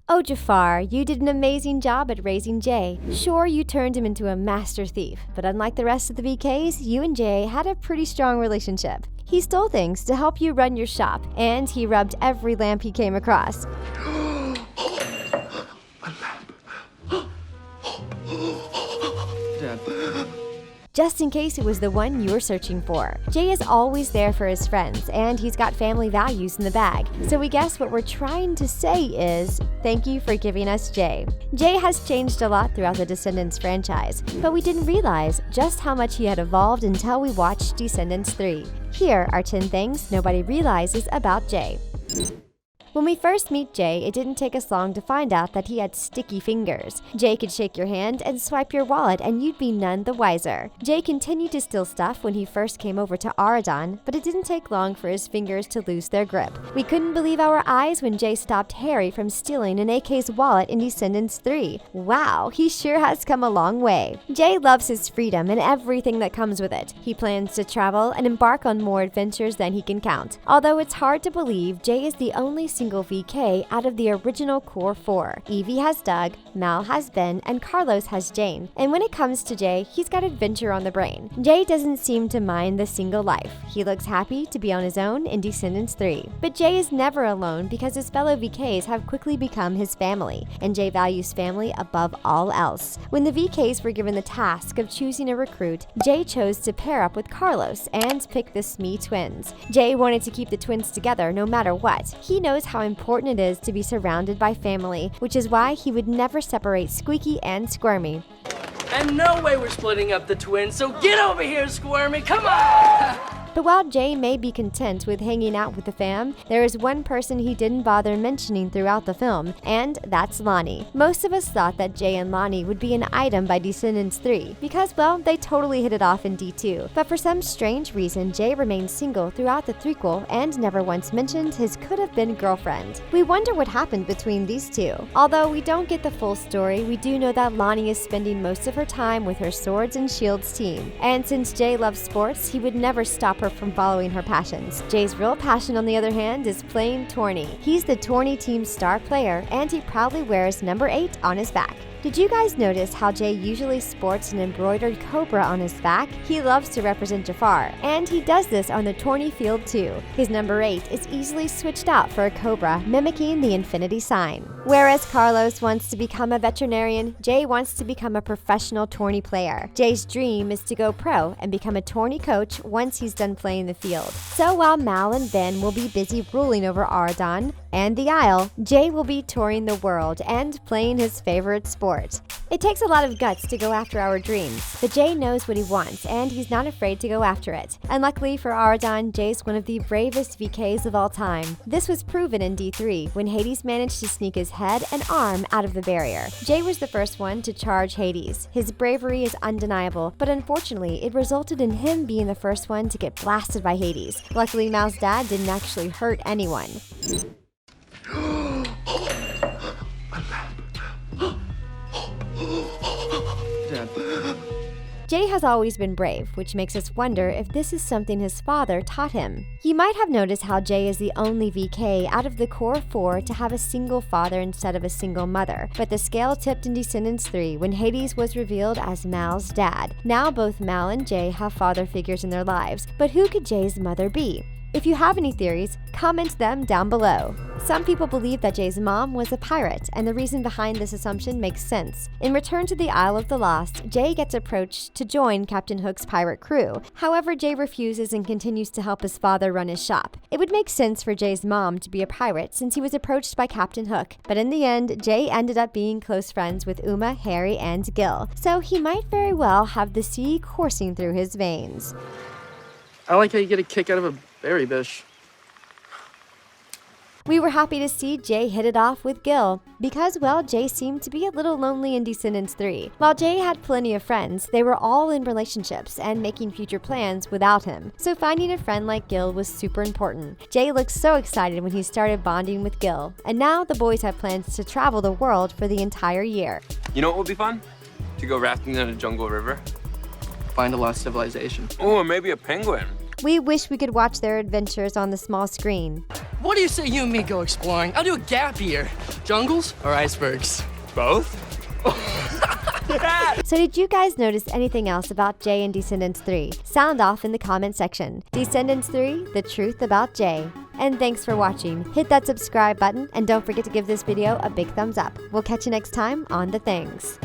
Oh, Jafar, you did an amazing job at raising Jay. Sure, you turned him into a master thief, but unlike the rest of the VKs, you and Jay had a pretty strong relationship. He stole things to help you run your shop, and he rubbed every lamp he came across. Dad. Just in case it was the one you were searching for. Jay is always there for his friends, and he's got family values in the bag. So we guess what we're trying to say is, thank you for giving us Jay. Jay has changed a lot throughout the Descendants franchise, but we didn't realize just how much he had evolved until we watched Descendants 3. Here are 10 things nobody realizes about Jay. When we first meet Jay, it didn't take us long to find out that he had sticky fingers. Jay could shake your hand and swipe your wallet and you'd be none the wiser. Jay continued to steal stuff when he first came over to Auradon, but it didn't take long for his fingers to lose their grip. We couldn't believe our eyes when Jay stopped Harry from stealing an AK's wallet in Descendants 3. Wow, he sure has come a long way. Jay loves his freedom and everything that comes with it. He plans to travel and embark on more adventures than he can count. Although it's hard to believe, Jay is the only single VK out of the original core 4. Evie has Doug, Mal has Ben, and Carlos has Jane. And when it comes to Jay, he's got adventure on the brain. Jay doesn't seem to mind the single life. He looks happy to be on his own in Descendants 3. But Jay is never alone because his fellow VKs have quickly become his family, and Jay values family above all else. When the VKs were given the task of choosing a recruit, Jay chose to pair up with Carlos and pick the Smee twins. Jay wanted to keep the twins together no matter what. He knows how important it is to be surrounded by family, which is why he would never separate Squeaky and Squirmy. And no way we're splitting up the twins, so get over here, Squirmy, come on! But while Jay may be content with hanging out with the fam, there is one person he didn't bother mentioning throughout the film, and that's Lonnie. Most of us thought that Jay and Lonnie would be an item by Descendants 3, because, well, they totally hit it off in D2. But for some strange reason, Jay remained single throughout the threequel and never once mentioned his could-have-been girlfriend. We wonder what happened between these two. Although we don't get the full story, we do know that Lonnie is spending most of her time with her Swords and Shields team. And since Jay loves sports, he would never stop her from following her passions. Jay's real passion, on the other hand, is playing tourney. He's the tourney team's star player, and he proudly wears number 8 on his back. Did you guys notice how Jay usually sports an embroidered cobra on his back? He loves to represent Jafar, and he does this on the tourney field too. His number 8 is easily switched out for a cobra, mimicking the infinity sign. Whereas Carlos wants to become a veterinarian, Jay wants to become a professional tourney player. Jay's dream is to go pro and become a tourney coach once he's done playing the field. So while Mal and Ben will be busy ruling over Auradon and the Isle, Jay will be touring the world and playing his favorite sport. It takes a lot of guts to go after our dreams, but Jay knows what he wants, and he's not afraid to go after it. And luckily for Auradon, Jay's one of the bravest VKs of all time. This was proven in D3, when Hades managed to sneak his head and arm out of the barrier. Jay was the first one to charge Hades. His bravery is undeniable, but unfortunately, it resulted in him being the first one to get blasted by Hades. Luckily, Mal's dad didn't actually hurt anyone. Dad. Jay has always been brave, which makes us wonder if this is something his father taught him. You might have noticed how Jay is the only VK out of the core 4 to have a single father instead of a single mother, but the scale tipped in Descendants 3 when Hades was revealed as Mal's dad. Now both Mal and Jay have father figures in their lives, but who could Jay's mother be? If you have any theories, comment them down below. Some people believe that Jay's mom was a pirate, and the reason behind this assumption makes sense. In Return to the Isle of the Lost, Jay gets approached to join Captain Hook's pirate crew. However, Jay refuses and continues to help his father run his shop. It would make sense for Jay's mom to be a pirate since he was approached by Captain Hook, but in the end, Jay ended up being close friends with Uma, Harry, and Gil, so he might very well have the sea coursing through his veins. I like how you get a kick out of a berry bush. We were happy to see Jay hit it off with Gil, because, well, Jay seemed to be a little lonely in Descendants 3. While Jay had plenty of friends, they were all in relationships and making future plans without him. So finding a friend like Gil was super important. Jay looked so excited when he started bonding with Gil, and now the boys have plans to travel the world for the entire year. You know what would be fun? To go rafting down a jungle river. Find a lost civilization. Oh, or maybe a penguin. We wish we could watch their adventures on the small screen. What do you say you and me go exploring? I'll do a gap year. Jungles or icebergs? Both? So did you guys notice anything else about Jay and Descendants 3? Sound off in the comment section. Descendants 3, the truth about Jay. And thanks for watching. Hit that subscribe button and don't forget to give this video a big thumbs up. We'll catch you next time on The Things.